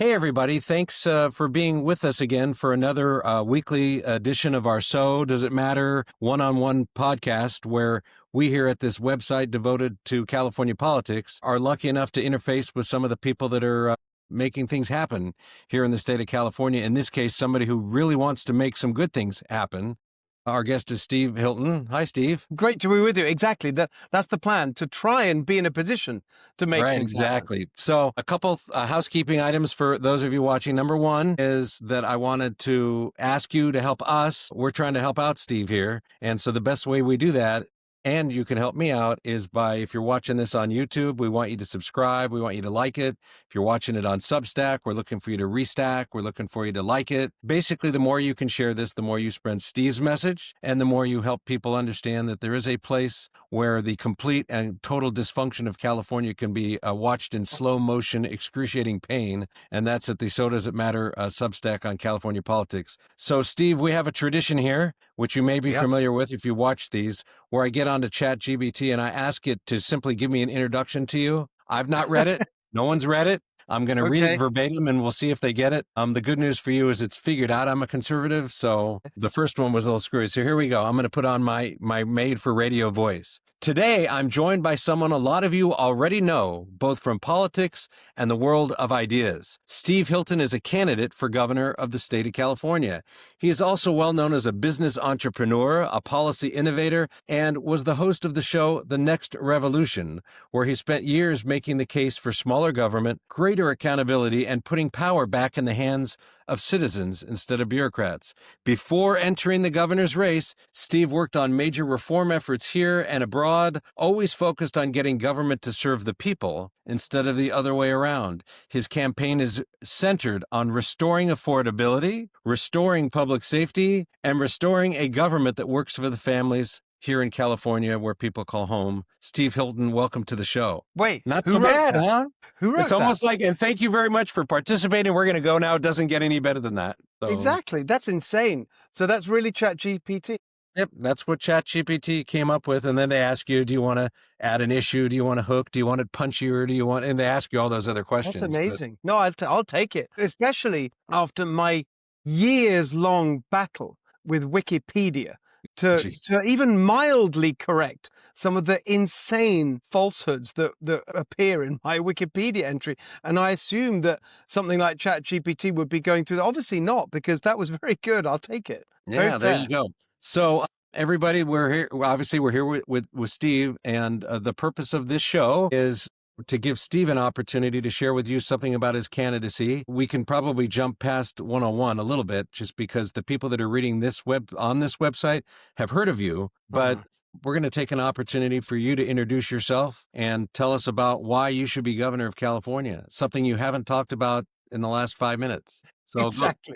Hey, everybody. Thanks for being with us again for another weekly edition of our So Does It Matter one-on-one podcast, where we here at this website devoted to California politics are lucky enough to interface with some of the people that are making things happen here in the state of California. In this case, somebody who really wants to make some good things happen. Our guest is Steve Hilton. Hi, Steve. Great to be with you. Exactly. That's the plan, to try and be in a position to make Right, things happen. exactly. So a couple housekeeping items for those of you watching. Number one is that I wanted to ask you to help us. We're trying to help out Steve here. And so the best way we do that, and you can help me out, is by, if you're watching this on YouTube, we want you to subscribe. We want you to like it. If you're watching it on Substack, we're looking for you to restack. We're looking for you to like it. Basically, the more you can share this, the more you spread Steve's message, and the more you help people understand that there is a place where the complete and total dysfunction of California can be watched in slow motion, excruciating pain. And that's at the So Does It Matter Substack on California politics. So, Steve, we have a tradition here, which you may be familiar with if you watch these, where I get onto ChatGPT and I ask it to simply give me an introduction to you. I've not read it. No one's read it. I'm going to read it verbatim and we'll see if they get it. The good news for you is it's figured out I'm a conservative. So the first one was a little screwy. So here we go. I'm going to put on my made for radio voice. Today, I'm joined by someone a lot of you already know, both from politics and the world of ideas. Steve Hilton is a candidate for governor of the state of California. He is also well known as a business entrepreneur, a policy innovator, and was the host of the show The Next Revolution, where he spent years making the case for smaller government, greater accountability, and putting power back in the hands of citizens instead of bureaucrats. Before entering the governor's race, Steve worked on major reform efforts here and abroad, always focused on getting government to serve the people instead of the other way around. His campaign is centered on restoring affordability, restoring public safety, and restoring a government that works for the families here in California, where people call home. Steve Hilton, welcome to the show. Wait, not so bad, huh? Who wrote It's almost like, and thank you very much for participating. We're going to go now. It doesn't get any better than that. So. Exactly. That's insane. So that's really ChatGPT. Yep, that's what ChatGPT came up with. And then they ask you, do you want to add an issue? Do you want to hook? Do you want it punchier? Do you want, and they ask you all those other questions. That's amazing. No, I'll take it, especially after my years-long battle with Wikipedia to even mildly correct some of the insane falsehoods that appear in my Wikipedia entry. And I assume that something like ChatGPT would be going through that. Obviously not, because that was very good. I'll take it. Yeah, there you go. So everybody, we're here. Obviously, we're here with Steve, and the purpose of this show is to give Steve an opportunity to share with you something about his candidacy. We can probably jump past 101 a little bit, just because the people that are reading this on this website have heard of you, but we're going to take an opportunity for you to introduce yourself and tell us about why you should be governor of California, something you haven't talked about in the last 5 minutes. So exactly.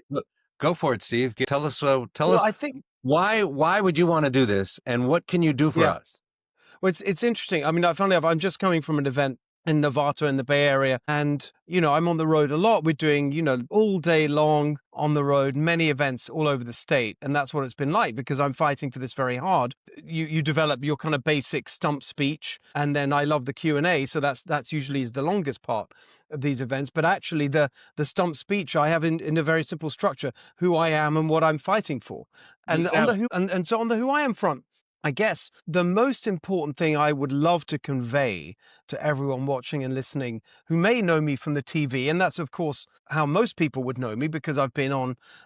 Go for it, Steve. Tell us I think why would you want to do this, and what can you do for us? Well, it's interesting. I mean, funnily enough, I'm just coming from an event in Novato in the Bay Area. And, I'm on the road a lot. We're doing, all day long on the road, many events all over the state. And that's what it's been like, because I'm fighting for this very hard. You develop your kind of basic stump speech, and then I love the Q&A. So that's usually is the longest part of these events. But actually the stump speech I have in a very simple structure, who I am and what I'm fighting for. And on the who I am front, I guess the most important thing I would love to convey to everyone watching and listening who may know me from the TV, and that's, of course, how most people would know me, because I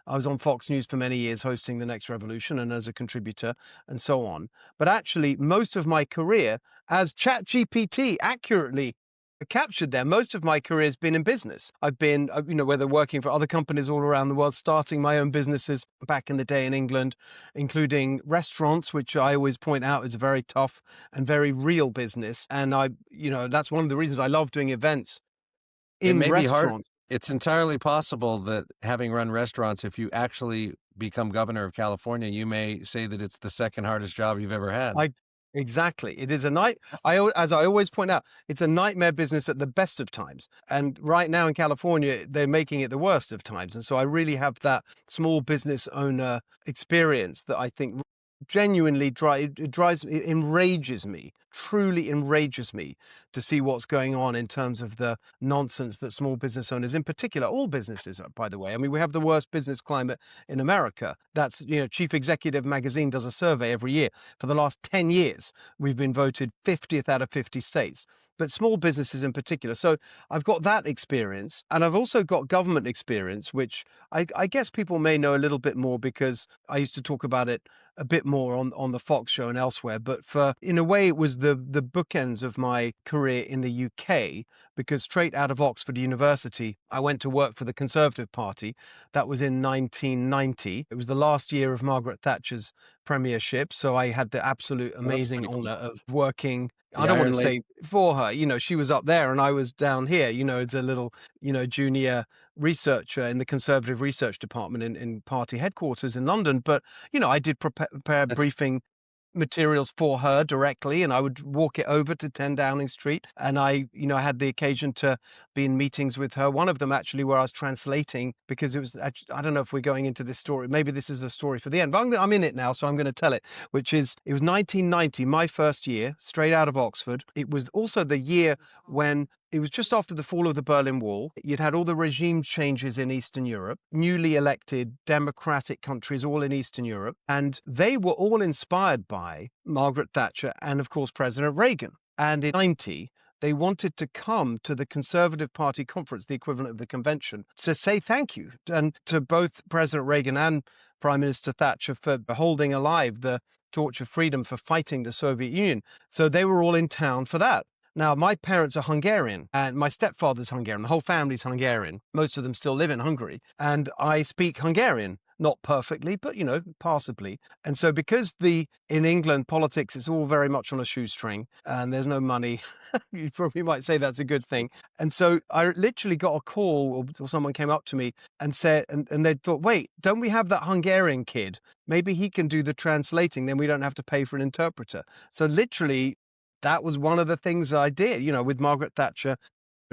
was on Fox News for many years hosting The Next Revolution and as a contributor and so on. But actually, most of my career, as ChatGPT accurately captured there, most of my career has been in business. I've been, whether working for other companies all around the world, starting my own businesses back in the day in England, including restaurants, which I always point out is a very tough and very real business. And that's one of the reasons I love doing events in restaurants. Hard. It's entirely possible that, having run restaurants, if you actually become governor of California, you may say that it's the second hardest job you've ever had. Exactly. It is as I always point out, it's a nightmare business at the best of times. And right now in California, they're making it the worst of times. And so I really have that small business owner experience that I think genuinely it enrages me, truly enrages me to see what's going on in terms of the nonsense that small business owners, in particular, all businesses, by the way. I mean, we have the worst business climate in America. That's, Chief Executive Magazine does a survey every year. For the last 10 years, we've been voted 50th out of 50 states, but small businesses in particular. So I've got that experience, and I've also got government experience, which I guess people may know a little bit more because I used to talk about it a bit more on the Fox show and elsewhere. But in a way, it was the bookends of my career in the UK, because straight out of Oxford University, I went to work for the Conservative Party. That was in 1990. It was the last year of Margaret Thatcher's premiership. So I had the absolute Well, that's amazing pretty cool. honor of working. I The don't want Iron to Lady. say for her, she was up there and I was down here, as a little, junior researcher in the Conservative Research Department in party headquarters in London. But I did prepare That's briefing materials for her directly, and I would walk it over to 10 Downing Street. And I had the occasion to be in meetings with her. One of them actually where I was translating, because it was actually, I don't know if we're going into this story. Maybe this is a story for the end, but I'm in it now, so I'm going to tell it, which is, it was 1990, my first year, straight out of Oxford. It was also the year when it was just after the fall of the Berlin Wall. You'd had all the regime changes in Eastern Europe, newly elected democratic countries all in Eastern Europe, and they were all inspired by Margaret Thatcher and, of course, President Reagan. And in 90, they wanted to come to the Conservative Party conference, the equivalent of the convention, to say thank you, and to both President Reagan and Prime Minister Thatcher for holding alive the torch of freedom, for fighting the Soviet Union. So they were all in town for that. Now, my parents are Hungarian and my stepfather's Hungarian. The whole family's Hungarian. Most of them still live in Hungary. And I speak Hungarian, not perfectly, but, passably. And so because in England, politics, it's all very much on a shoestring and there's no money, you probably might say that's a good thing. And so I literally got a call, or someone came up to me and said, and they thought, wait, don't we have that Hungarian kid? Maybe he can do the translating, then we don't have to pay for an interpreter. So literally, that was one of the things I did, with Margaret Thatcher,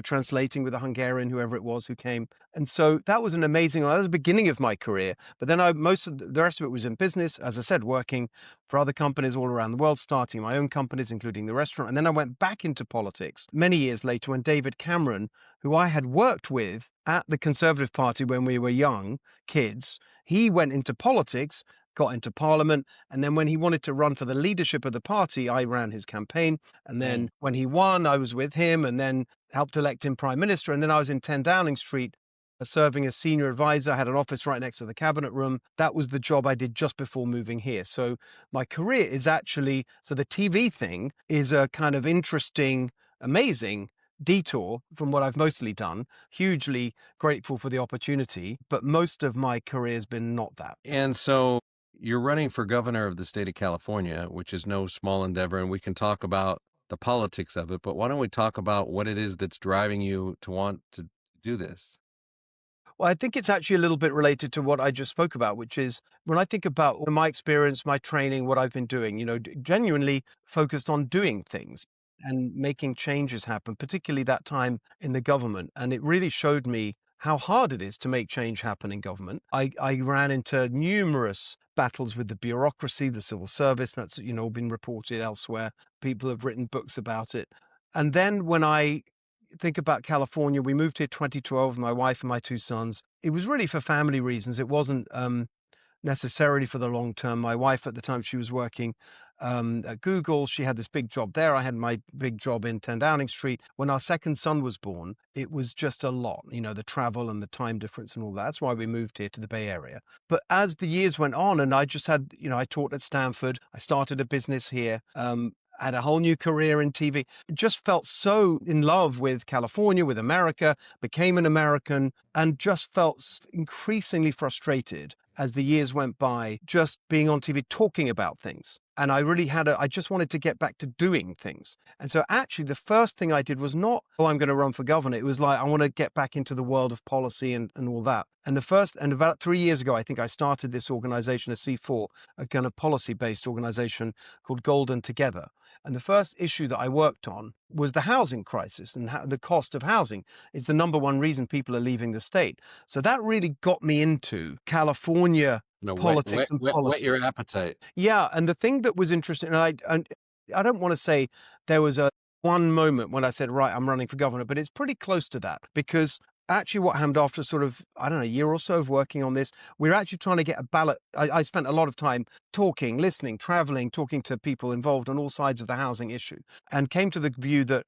translating with a Hungarian, whoever it was who came. And so that was that was the beginning of my career. But then most of the rest of it was in business, as I said, working for other companies all around the world, starting my own companies, including the restaurant. And then I went back into politics many years later when David Cameron, who I had worked with at the Conservative Party when we were young kids, he went into politics, got into parliament. And then when he wanted to run for the leadership of the party, I ran his campaign. And then when he won, I was with him and then helped elect him prime minister. And then I was in 10 Downing Street serving as senior advisor. I had an office right next to the cabinet room. That was the job I did just before moving here. So my career is actually, so the TV thing is a kind of interesting, amazing detour from what I've mostly done. Hugely grateful for the opportunity, but most of my career has been not that. And so you're running for governor of the state of California, which is no small endeavor, and we can talk about the politics of it, but why don't we talk about what it is that's driving you to want to do this? Well, I think it's actually a little bit related to what I just spoke about, which is when I think about my experience, my training, what I've been doing, genuinely focused on doing things and making changes happen, particularly that time in the government. And it really showed me how hard it is to make change happen in government. I ran into numerous battles with the bureaucracy, the civil service. That's, been reported elsewhere. People have written books about it. And then when I think about California, we moved here 2012, my wife and my two sons. It was really for family reasons. It wasn't necessarily for the long term. My wife at the time, she was working at Google. She had this big job there. I had my big job in 10 Downing Street. When our second son was born, it was just a lot, the travel and the time difference and all that. That's why we moved here to the Bay Area. But as the years went on and I just had, I taught at Stanford, I started a business here, had a whole new career in TV. Just felt so in love with California, with America, became an American, and just felt increasingly frustrated as the years went by, just being on TV, talking about things. And I really I just wanted to get back to doing things. And so actually the first thing I did was not, oh, I'm going to run for governor. It was like, I want to get back into the world of policy and all that. And about 3 years ago, I think I started this organization, a C4, a kind of policy-based organization called Golden Together. And the first issue that I worked on was the housing crisis, and the cost of housing is the number one reason people are leaving the state. So that really got me into California politics and whet policy. your appetite. Yeah, and the thing that was interesting, and I don't want to say there was a one moment when I said, right, I'm running for governor, but it's pretty close to that because actually what happened after sort of, I don't know, a year or so of working on this, we were actually trying to get a ballot. I spent a lot of time talking, listening, traveling, talking to people involved on all sides of the housing issue, and came to the view that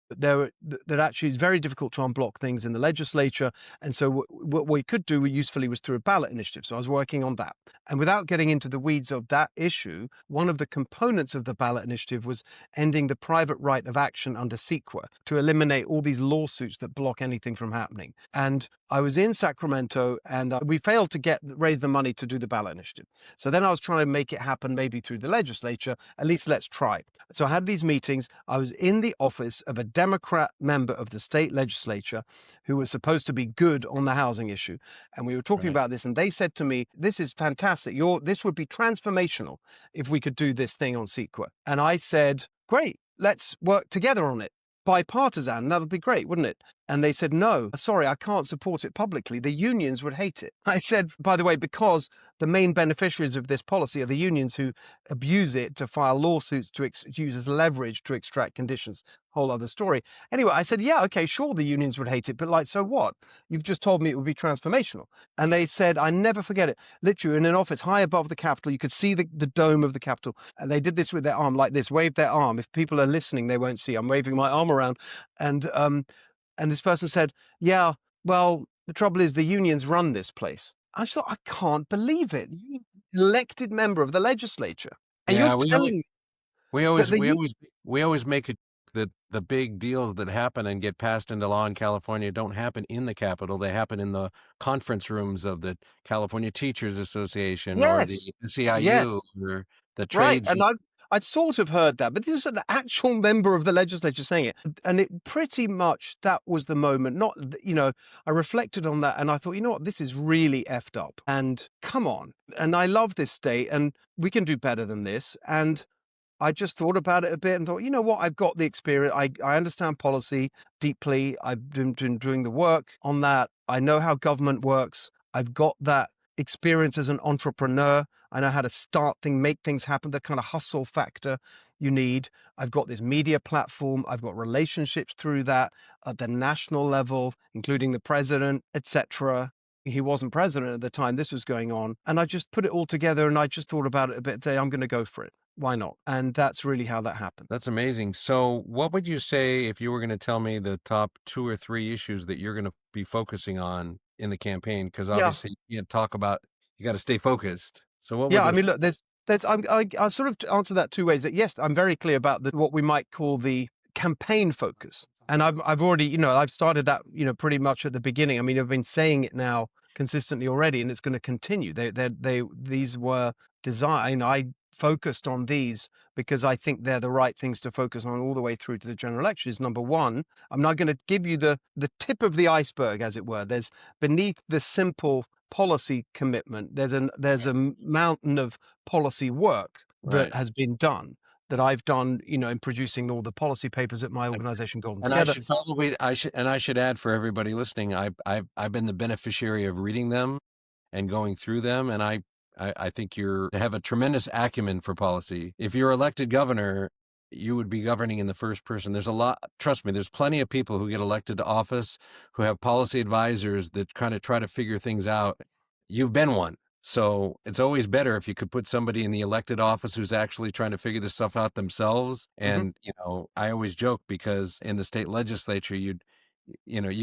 that actually it's very difficult to unblock things in the legislature. And so what we could do usefully was through a ballot initiative. So I was working on that. And without getting into the weeds of that issue, one of the components of the ballot initiative was ending the private right of action under CEQA to eliminate all these lawsuits that block anything from happening. And I was in Sacramento and we failed to raise the money to do the ballot initiative. So then I was trying to make it happen maybe through the legislature. At least let's try. So I had these meetings. I was in the office of a Democrat member of the state legislature who was supposed to be good on the housing issue. And we were talking Right. about this, and they said to me, this is fantastic. This would be transformational if we could do this thing on CEQA. And I said, great, let's work together on it. Bipartisan, that would be great, wouldn't it? And they said, no, sorry, I can't support it publicly. The unions would hate it. I said, by the way, because the main beneficiaries of this policy are the unions who abuse it to file lawsuits to use as leverage to extract conditions. Whole other story. Anyway, I said, yeah, okay, sure, the unions would hate it, but so what? You've just told me it would be transformational. And they said, I never forget it. Literally in an office high above the Capitol, you could see the dome of the Capitol. And they did this with their arm like this, waved their arm. If people are listening, they won't see. I'm waving my arm around. And this person said, yeah, well, the trouble is the unions run this place. I thought, I can't believe it. You elected member of the legislature. And you're Yeah, telling me we that always the we union. always we always make it that the big deals that happen and get passed into law in California don't happen in the Capitol. They happen in the conference rooms of the California Teachers Association or the Yes. CIU Yes. or the Right. trades. And I'd sort of heard that, but this is an actual member of the legislature saying it. And it pretty much, that was the moment. I reflected on that and I thought, you know what, this is really effed up. And come on. And I love this state and we can do better than this. And I just thought about it a bit and thought, you know what, I've got the experience. I understand policy deeply. I've been doing the work on that. I know how government works. I've got that experience as an entrepreneur. I know how to start things, make things happen, the kind of hustle factor you need. I've got this media platform. I've got relationships through that at the national level, including the president, etc. He wasn't president at the time this was going on. And I just put it all together and I just thought about it a bit. I'm going to go for it. Why not? And that's really how that happened. That's amazing. So, what would you say if you were going to tell me the top 2 or 3 issues that you're going to be focusing on in the campaign? Because Yeah. obviously you can't talk about, you got to stay focused. So, what would Yeah. I those? mean, look, I'll sort of answer that two ways. That yes, I'm very clear about what we might call the campaign focus. And I've already, I've started that, pretty much at the beginning. I mean, I've been saying it now consistently already, and it's going to continue. These were designed. I focused on these because I think they're the right things to focus on all the way through to the general election. Is number one, I'm not going to give you the tip of the iceberg, as it were. There's beneath the simple policy commitment. There's a mountain of policy work that Right. has been done that I've done, in producing all the policy papers at my organization, Golden And I Together. should probably, I should add for everybody listening, I've been the beneficiary of reading them and going through them, and I think you have a tremendous acumen for policy. If you're elected governor, you would be governing in the first person. There's a lot, trust me, there's plenty of people who get elected to office who have policy advisors that kind of try to figure things out. You've been one. So it's always better if you could put somebody in the elected office who's actually trying to figure this stuff out themselves. Mhm. And, I always joke because in the state legislature, you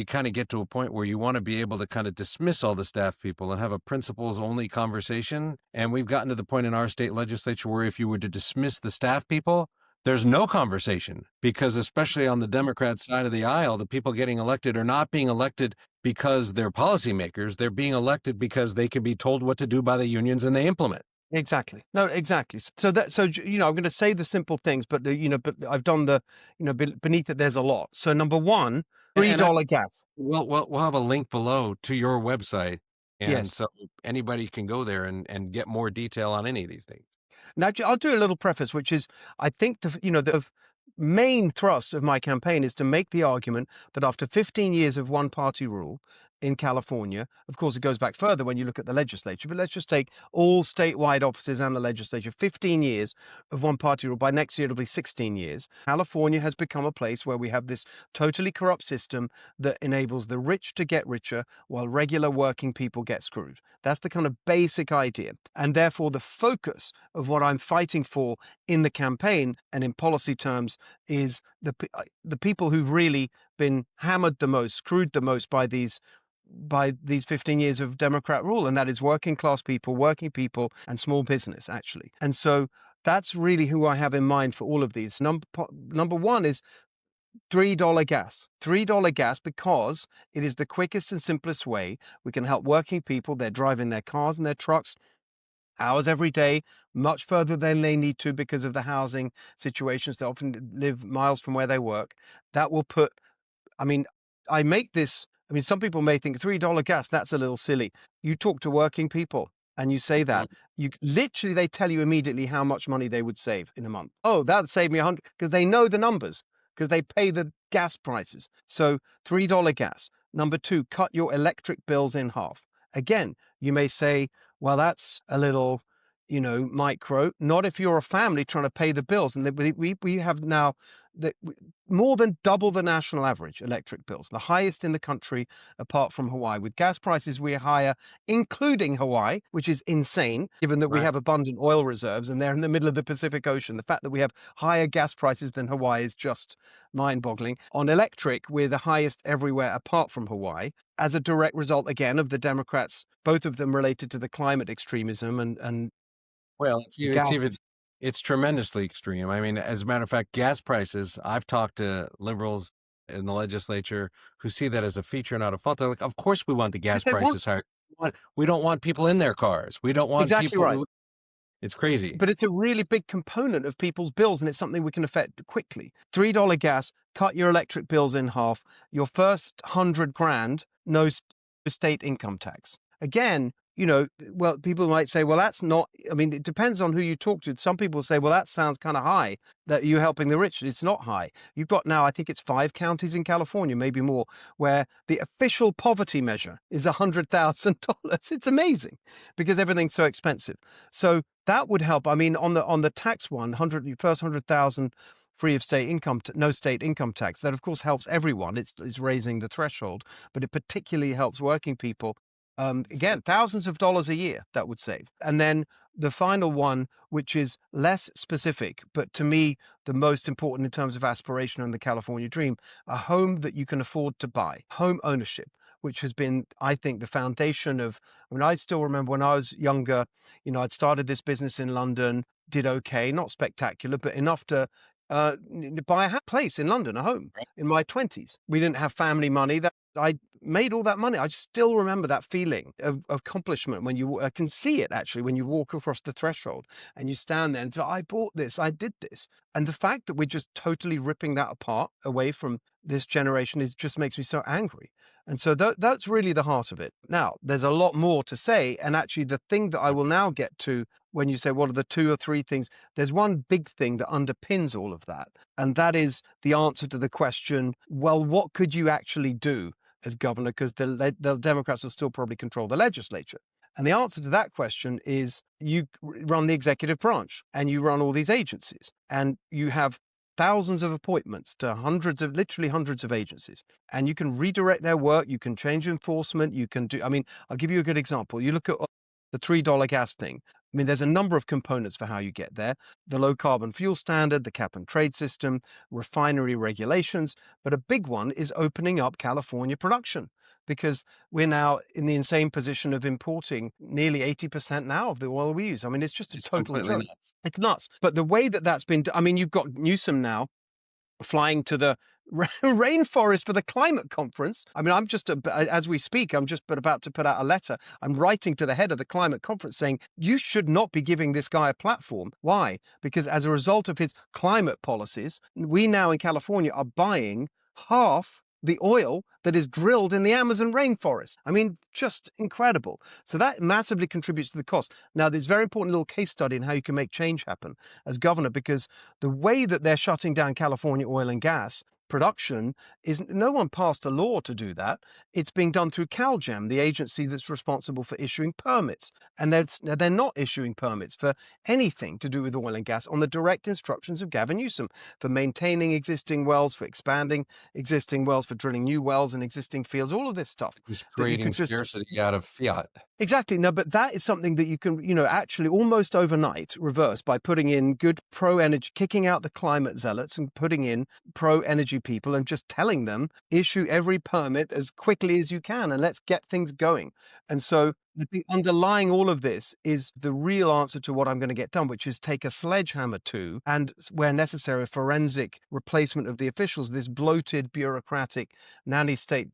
kind of get to a point where you want to be able to kind of dismiss all the staff people and have a principles only conversation. And we've gotten to the point in our state legislature where if you were to dismiss the staff people, there's no conversation, because especially on the Democrat side of the aisle, the people getting elected are not being elected because they're policymakers. They're being elected because they can be told what to do by the unions and they implement. Exactly. No, exactly. So I'm going to say the simple things, but but I've done beneath it, there's a lot. So number one, And $3 gas. we'll have a link below to your website. And Yes. so anybody can go there and get more detail on any of these things. Now, I'll do a little preface, which is, I think the main thrust of my campaign is to make the argument that after 15 years of one party rule in California. Of course, it goes back further when you look at the legislature, but let's just take all statewide offices and the legislature. 15 years of one party rule. By next year, it'll be 16 years. California has become a place where we have this totally corrupt system that enables the rich to get richer while regular working people get screwed. That's the kind of basic idea. And therefore, the focus of what I'm fighting for in the campaign and in policy terms is the people who've really been hammered the most, screwed the most by these 15 years of Democrat rule, and that is working class people, and small business, actually. And so that's really who I have in mind for all of these. Number one is $3 gas. $3 gas because it is the quickest and simplest way we can help working people. They're driving their cars and their trucks hours every day, much further than they need to because of the housing situations. They often live miles from where they work. That will put, I mean, some people may think $3 gas, that's a little silly. You talk to working people and you say that, they tell you immediately how much money they would save in a month. Oh, that'd save me 100, because they know the numbers, because they pay the gas prices. So $3 gas. Number two, cut your electric bills in half. Again, you may say, well, that's a little, micro. Not if you're a family trying to pay the bills. And we have now more than double the national average electric bills, the highest in the country apart from Hawaii. With gas prices, we're higher, including Hawaii, which is insane, given that we have abundant oil reserves and they're in the middle of the Pacific Ocean. The fact that we have higher gas prices than Hawaii is just mind-boggling. On electric, we're the highest everywhere apart from Hawaii, as a direct result, again, of the Democrats, both of them related to the climate extremism and Well, gas. it's tremendously extreme. I mean, as a matter of fact, gas prices, I've talked to liberals in the legislature who see that as a feature, not a fault. They're like, of course we want the gas prices higher. We don't want people in their cars. We don't want Exactly people. right. It's crazy. But it's a really big component of people's bills, and it's something we can affect quickly. $3 gas, cut your electric bills in half. Your first 100 grand, no state income tax. Again, well, people might say, well, that's not, it depends on who you talk to. Some people say, well, that sounds kind of high, that you're helping the rich. It's not high. You've got now, I think it's 5 counties in California, maybe more, where the official poverty measure is $100,000. It's amazing because everything's so expensive. So that would help. On the tax one, first 100,000 free of state income, no state income tax. That of course helps everyone. It's raising the threshold, but it particularly helps working people. Again, thousands of dollars a year that would save. And then the final one, which is less specific, but to me, the most important in terms of aspiration and the California dream, a home that you can afford to buy, home ownership, which has been, I think, the foundation of, I still remember when I was younger, I'd started this business in London, did okay, not spectacular, but enough to buy a place in London, a home in my 20s. We didn't have family money. That I made all that money. I still remember that feeling of accomplishment when I can see it actually when you walk across the threshold and you stand there and say, I bought this, I did this. And the fact that we're just totally ripping that apart away from this generation just makes me so angry. And so that's really the heart of it. Now, there's a lot more to say. And actually, the thing that I will now get to when you say, what are the 2 or 3 things? There's one big thing that underpins all of that. And that is the answer to the question, well, what could you actually do as governor? Because the Democrats will still probably control the legislature. And the answer to that question is you run the executive branch and you run all these agencies and you have thousands of appointments to literally hundreds of agencies, and you can redirect their work. You can change enforcement. You can do, I'll give you a good example. You look at the $3 gas thing. There's a number of components for how you get there. The low carbon fuel standard, the cap and trade system, refinery regulations. But a big one is opening up California production, because we're now in the insane position of importing nearly 80% now of the oil we use. It's just a total joke. Nuts. It's nuts. But the way that's been, you've got Newsom now flying to the rainforest for the climate conference. I'm just, as we speak, I'm just about to put out a letter. I'm writing to the head of the climate conference saying, you should not be giving this guy a platform. Why? Because as a result of his climate policies, we now in California are buying half the oil that is drilled in the Amazon rainforest. Just incredible. So that massively contributes to the cost. Now, there's a very important little case study in how you can make change happen as governor, because the way that they're shutting down California oil and gas production is no one passed a law to do that. It's being done through CalGEM, the agency that's responsible for issuing permits. And they're not issuing permits for anything to do with oil and gas on the direct instructions of Gavin Newsom for maintaining existing wells, for expanding existing wells, for drilling new wells in existing fields, all of this stuff Just that you creating could just scarcity out of fiat. exactly. No, but that is something that you can, actually almost overnight reverse by putting in good pro energy, kicking out the climate zealots and putting in pro energy people and just telling them issue every permit as quickly as you can and let's get things going. And so I think underlying all of this is the real answer to what I'm going to get done, which is take a sledgehammer to, and where necessary, a forensic replacement of the officials, this bloated, bureaucratic, nanny state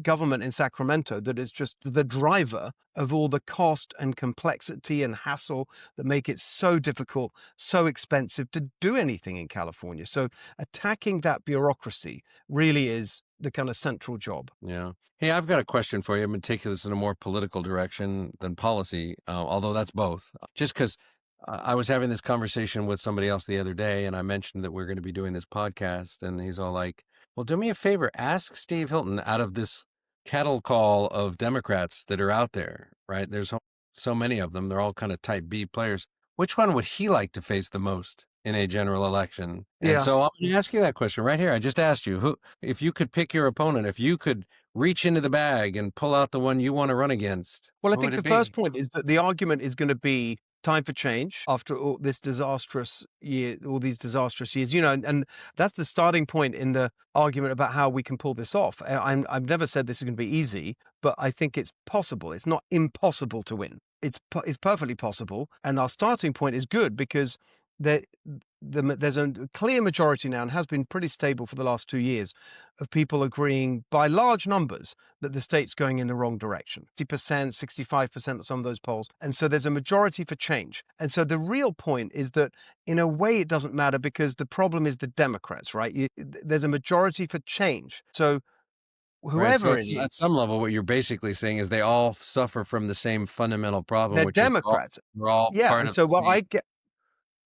government in Sacramento that is just the driver of all the cost and complexity and hassle that make it so difficult, so expensive to do anything in California. So attacking that bureaucracy really is the kind of central job. Yeah. Hey, I've got a question for you. I'm going to take this in a more political direction than policy, although that's both. Just because I was having this conversation with somebody else the other day, and I mentioned that we're going to be doing this podcast, and he's all like, "Well, do me a favor, ask Steve Hilton out of this cattle call of Democrats that are out there, right? There's so many of them. They're all kind of type B players. Which one would he like to face the most in a general election?" And Yeah. so I'm going to ask you that question right here. I just asked you, who, if you could pick your opponent, if you could reach into the bag and pull out the one you want to run against, Well, I who would think it the first be? point is that the argument is going to be time for change after all this disastrous year, all these disastrous years, and that's the starting point in the argument about how we can pull this off. I've never said this is going to be easy, but I think it's possible. It's not impossible to win. It's perfectly possible, and our starting point is good because there, there's a clear majority now, and has been pretty stable for the last 2 years, of people agreeing by large numbers that the state's going in the wrong direction. 50%, 65% of some of those polls. And so there's a majority for change. And so the real point is that in a way it doesn't matter because the problem is the Democrats, right? There's a majority for change. So Right. So whoever it at is, some level, what you're basically saying is they all suffer from the same fundamental problem, they're which is Democrats. we're all Yeah. part And of the so what same. I get,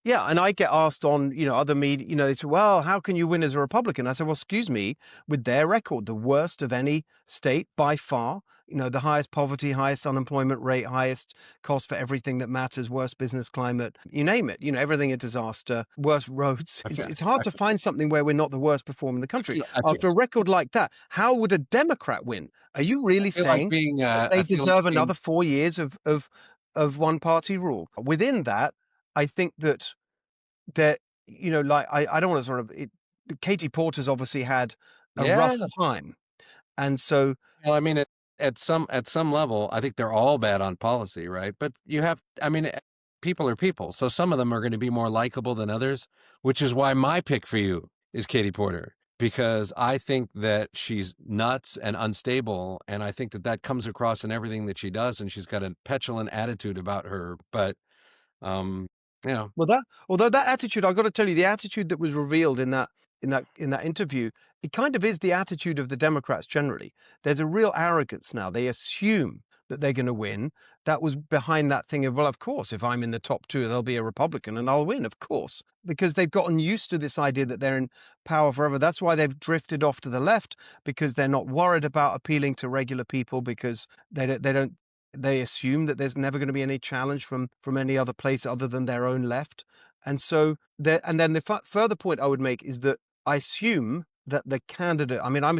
yeah, and I get asked on, other media, they say, well, how can you win as a Republican? I said, well, excuse me, with their record, the worst of any state by far, the highest poverty, highest unemployment rate, highest cost for everything that matters, worst business climate, you name it, everything a disaster, worst roads. I feel, It's hard I to feel, find something where we're not the worst performer in the I country. feel, I feel, After a record like that, how would a Democrat win? Are you really like saying being, that they I feel like deserve being, another 4 years of one party rule? Within that, I think that that, like I don't want to sort of Katie Porter's obviously had a yeah. rough time. And so Well, I mean, at some level, I think they're all bad on policy, right? But you have, I mean, people are people, so some of them are going to be more likable than others, which is why my pick for you is Katie Porter, because I think that she's nuts and unstable, and I think that that comes across in everything that she does, and she's got a petulant attitude about her. But um, you know, well, that although that attitude, I've got to tell you, the attitude that was revealed in that interview, it kind of is the attitude of the Democrats generally. There's a real arrogance now. They assume that they're going to win. That was behind that thing of, well, of course, if I'm in the top two, there'll be a Republican and I'll win, of course, because they've gotten used to this idea that they're in power forever. That's why they've drifted off to the left, because they're not worried about appealing to regular people, because they assume that there's never going to be any challenge from any other place other than their own left. And so and then the further point I would make is that I assume that the candidate, I mean, I'm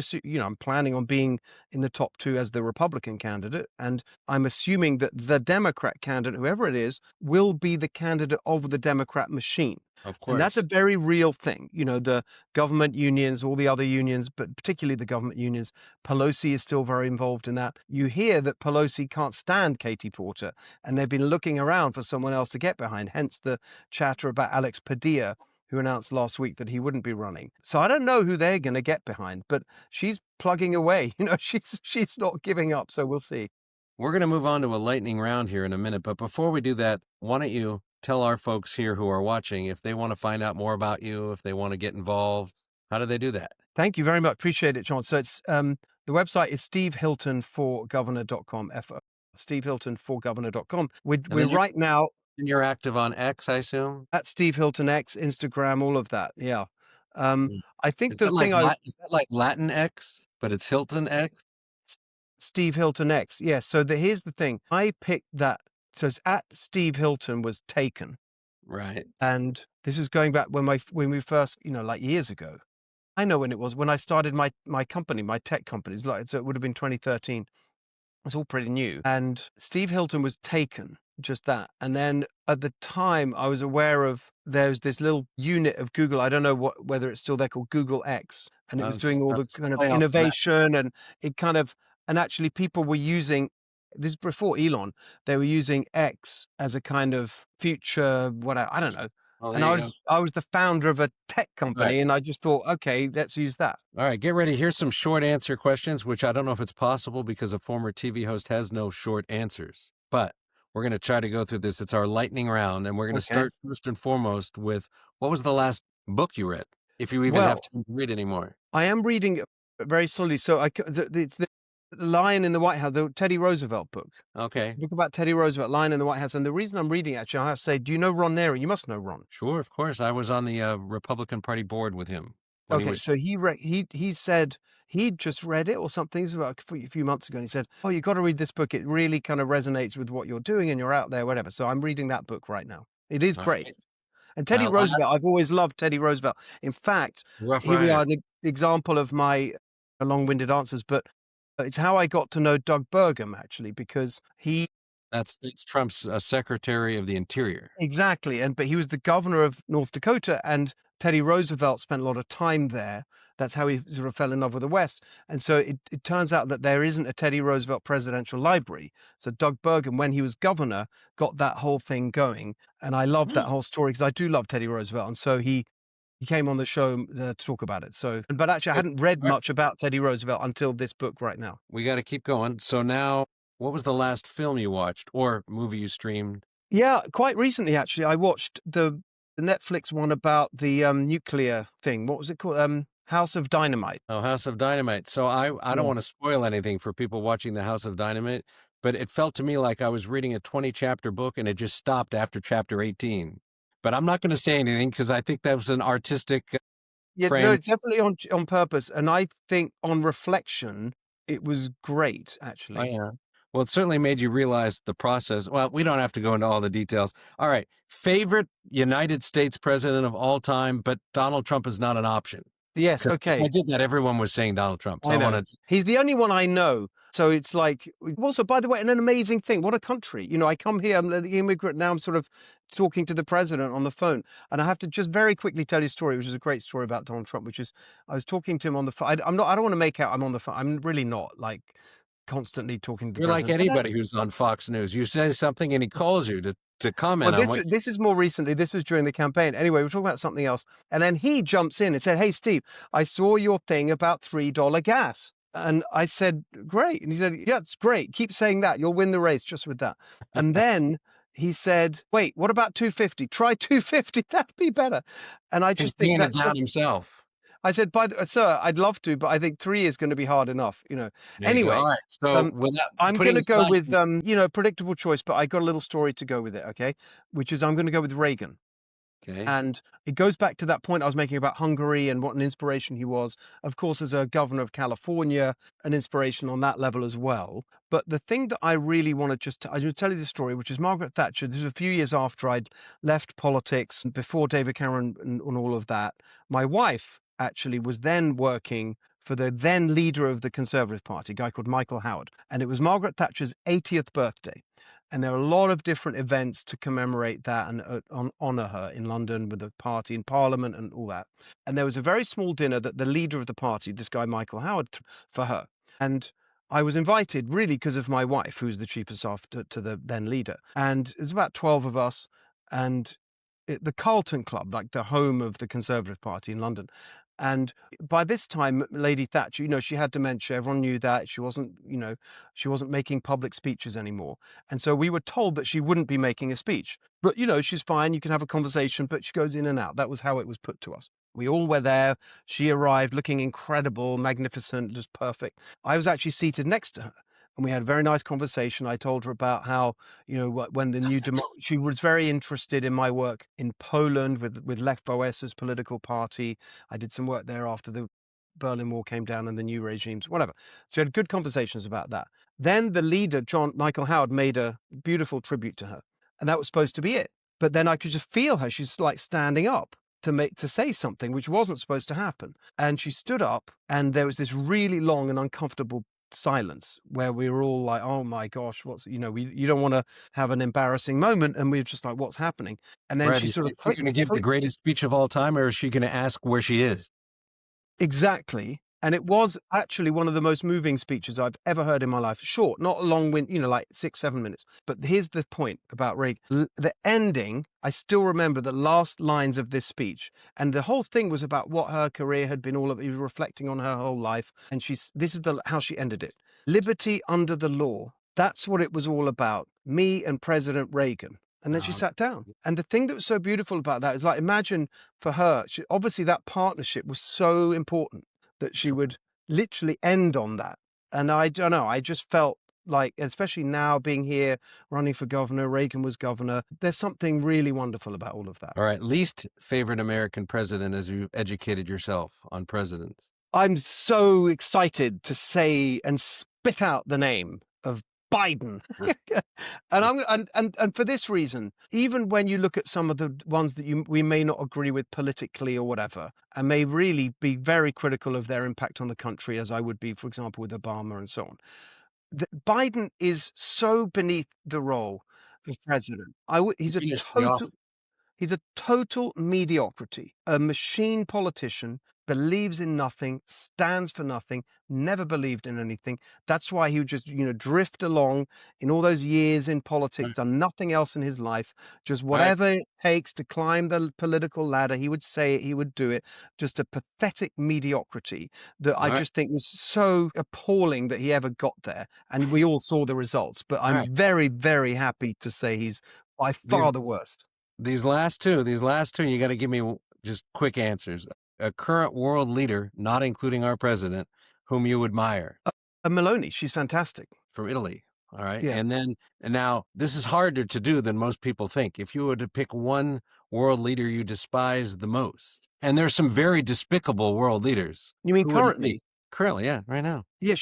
planning on being in the top two as the Republican candidate, and I'm assuming that the Democrat candidate, whoever it is, will be the candidate of the Democrat machine. of And that's a course. very real thing. The government unions, all the other unions, but particularly the government unions, Pelosi is still very involved in that. You hear that Pelosi can't stand Katie Porter, and they've been looking around for someone else to get behind, hence the chatter about Alex Padilla, who announced last week that he wouldn't be running. So I don't know who they're going to get behind, but she's plugging away. She's not giving up. So we'll see. We're going to move on to a lightning round here in a minute, but before we do that, why don't you tell our folks here who are watching if they want to find out more about you, if they want to get involved, how do they do that? Thank you very much. Appreciate it, John. So it's the website is stevehiltonforgovernor.com. Stevehiltonforgovernor.com. We're, And we're right now you're active on X, I assume? at Steve Hilton X, Instagram, all of that. Yeah. Mm. I think the thing Is that like Latin X, but it's Hilton X? Steve Hilton X. Yes. So here's the thing. I picked that. So it's at Steve Hilton was taken, Right. and this is going back when we first, like years ago. I know when it was when I started my company, my tech companies. Like so, it would have been 2013. It's all pretty new. And Steve Hilton was taken, just that. And then at the time, I was aware of there's this little unit of Google. I don't know whether it's still there called Google X, and it was doing all the It's kind of play off of that. innovation and it kind of and actually people were using this before Elon. They were using X as a kind of future what I don't know. Well, there And you go. I was the founder of a tech Right. company, and I just thought, okay, let's use that. All right, get ready. Here's some short answer questions, which I don't know if it's possible because a former TV host has no short answers. But we're going to try to go through this. It's our lightning round, and we're going to Okay. start first and foremost with what was the last book you read, if you even have Well, time to read anymore. I am reading very slowly. So it's the Lion in the White House, the Teddy Roosevelt book. Okay, Book about Teddy Roosevelt, Lion in the White House. And the reason I'm reading it, actually, I have to say, do you know Ron Neri? You must know Ron. sure, of course. I was on the Republican Party board with him when he Okay, was. so he said he'd just read it or something. It was about a few months ago, and he said, "Oh, you got to read this book. It really kind of resonates with what you're doing, and you're out there, whatever." So I'm reading that book right now. It is All great. right, And Teddy last Roosevelt, I've always loved Teddy Roosevelt. In fact, Rough here we Rider. are, the example of my long-winded answers, but it's how I got to know Doug Burgum, actually, because he That's Trump's Secretary of the Interior. exactly, but he was the governor of North Dakota, and Teddy Roosevelt spent a lot of time there. That's how he sort of fell in love with the West. And so it turns out that there isn't a Teddy Roosevelt presidential library. So Doug Burgum, when he was governor, got that whole thing going. And I love that whole story because I do love Teddy Roosevelt. And so he came on the show to talk about it. So, but actually, I Good. hadn't read All right, much about Teddy Roosevelt until this book right now. we got to keep going. So now, what was the last film you watched or movie you streamed? Yeah, quite recently, actually, I watched the Netflix one about the nuclear thing. What was it called? House of Dynamite. Oh, House of Dynamite. So I don't Yeah. want to spoil anything for people watching the House of Dynamite, but it felt to me like I was reading a 20 chapter book and it just stopped after chapter 18. But I'm not going to say anything because I think that was an artistic Yeah, no, frame. definitely on purpose. And I think on reflection, it was great, Oh, actually. yeah. Well, it certainly made you realize the process. Well, we don't have to go into all the details. All right. Favorite United States president of all time, but Donald Trump is not an option. Yes, Because if I okay. did that, everyone was saying Donald Trump. So I I know. want to. He's the only one I know. So it's like, also, by the way, and an amazing thing. What a country. I come here, I'm the immigrant. Now I'm sort of talking to the president on the phone. And I have to just very quickly tell you a story, which is a great story about Donald Trump, which is I was talking to him on the phone. I don't want to make out I'm on the phone. I'm really not like constantly talking to the You're like president. But anybody who's on Fox News. You say something and he calls you to well, comment on what. this is more recently. This was during the campaign. Anyway, we're talking about something else. And then he jumps in and said, "Hey, Steve, I saw your thing about $3 gas." And I said, "Great." And he said, "Yeah, it's great. Keep saying that. You'll win the race just with that." And then he said, "Wait, what about 250? Try 250. That'd be better." And I He's just think bringing it that's down himself. I said, Sir, I'd love to, but I think 3 is going to be hard enough. There you go. All Anyway, right. So um, without I'm putting gonna go aside, with predictable choice, but I got a little story to go with it, okay? Which is I'm gonna go with Reagan. okay, And it goes back to that point I was making about Hungary and what an inspiration he was. Of course, as a governor of California, an inspiration on that level as well. But the thing that I really want to I just tell you the story, which is Margaret Thatcher. This was a few years after I'd left politics and before David Cameron and all of that. My wife actually was then working for the then leader of the Conservative Party, a guy called Michael Howard. And it was Margaret Thatcher's 80th birthday. And there are a lot of different events to commemorate that and honor her in London with the party in Parliament and all that. And there was a very small dinner that the leader of the party, this guy Michael Howard, for her. And I was invited really because of my wife, who's the chief of staff to the then leader. And there's about 12 of us. And the Carlton Club, like the home of the Conservative Party in London. And by this time, Lady Thatcher, she had dementia. Everyone knew that she wasn't making public speeches anymore. And so we were told that she wouldn't be making a speech. But, she's fine. You can have a conversation, but she goes in and out. That was how it was put to us. We all were there. She arrived looking incredible, magnificent, just perfect. I was actually seated next to her. and we had a very nice conversation. I told her about how, when the new she was very interested in my work in Poland with Lech Wałęsa's political party. I did some work there after the Berlin Wall came down and the new regimes, whatever. So we had good conversations about that. Then the leader, John Michael Howard, made a beautiful tribute to her, and that was supposed to be it. But then I could just feel her. She's like standing up to say something, which wasn't supposed to happen. And she stood up, and there was this really long and uncomfortable silence where we were all like, "Oh my gosh, you don't want to have an embarrassing moment," and we were just like, "What's happening?" And then Right. she Is sort of she going to give the greatest speech of all time, or is she going to ask where she is? Exactly. And it was actually one of the most moving speeches I've ever heard in my life. Short, not a long like 6, 7 minutes. But here's the point about Reagan. The ending, I still remember the last lines of this speech. And the whole thing was about what her career had been all of. He was reflecting on her whole life. And this is how she ended it. Liberty under the law. That's what it was all about. Me and President Reagan. And then she sat down. And the thing that was so beautiful about that is, like, imagine for her, obviously that partnership was so important that she would literally end on that. And I don't know, I just felt like, especially now being here, running for governor, Reagan was governor, there's something really wonderful about all of that. All right. Least favorite American president as you educated yourself on presidents. I'm so excited to say and spit out the name of Biden. and for this reason, even when you look at some of the ones that we may not agree with politically or whatever, and may really be very critical of their impact on the country, as I would be, for example, with Obama and so on, Biden is so beneath the role of president. He's a total mediocrity, a machine politician, believes in nothing, stands for nothing, never believed in anything. That's why he would just, drift along in all those years in politics, done nothing else in his life, just whatever it takes to climb the political ladder. He would say it, he would do it. Just a pathetic mediocrity that I just think was so appalling that he ever got there. And we all saw the results. But I'm very, very happy to say he's by far the worst. These last two, you got to give me just quick answers. A current world leader, not including our president, whom you admire. Meloni, she's fantastic. From Italy. All right. Yeah. And now this is harder to do than most people think. If you were to pick one world leader you despise the most, and there's some very despicable world leaders. You mean currently? Currently, yeah, right now. Yeah,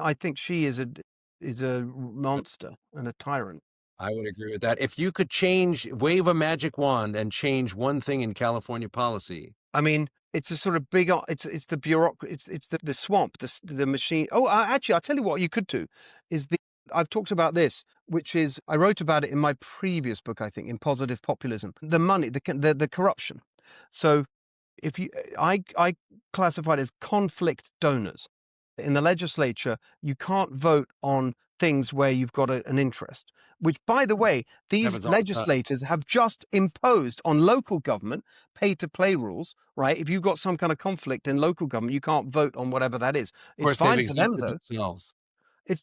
I think she is a monster and a tyrant. I would agree with that. If you could wave a magic wand and change one thing in California policy. I mean, it's a sort of big, it's the bureaucracy, it's the swamp, the machine. Oh, actually, I'll tell you what you could do is I've talked about this, which is, I wrote about it in my previous book, I think, in Positive Populism, the money, the corruption. So I classify it as conflict donors. In the legislature, you can't vote on things where you've got an interest, which, by the way, these legislators have just imposed on local government pay-to-play rules, right? If you've got some kind of conflict in local government, you can't vote on whatever that is. It's fine for them, though. It's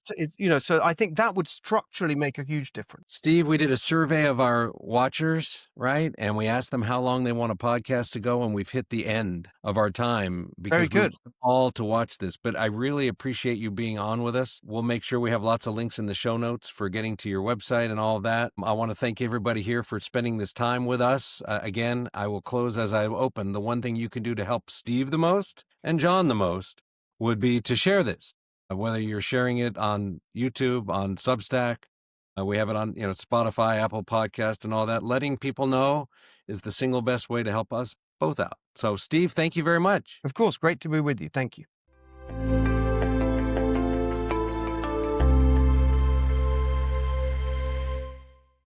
so I think that would structurally make a huge difference. Steve, we did a survey of our watchers, right? And we asked them how long they want a podcast to go, and we've hit the end of our time because we want all to watch this. But I really appreciate you being on with us. We'll make sure we have lots of links in the show notes for getting to your website and all of that. I want to thank everybody here for spending this time with us. Again, I will close as I open. The one thing you can do to help Steve the most and Jon the most would be to share this. Whether you're sharing it on YouTube, on Substack, we have it on Spotify, Apple Podcast, and all that. Letting people know is the single best way to help us both out. So, Steve, thank you very much. Of course, great to be with you. Thank you.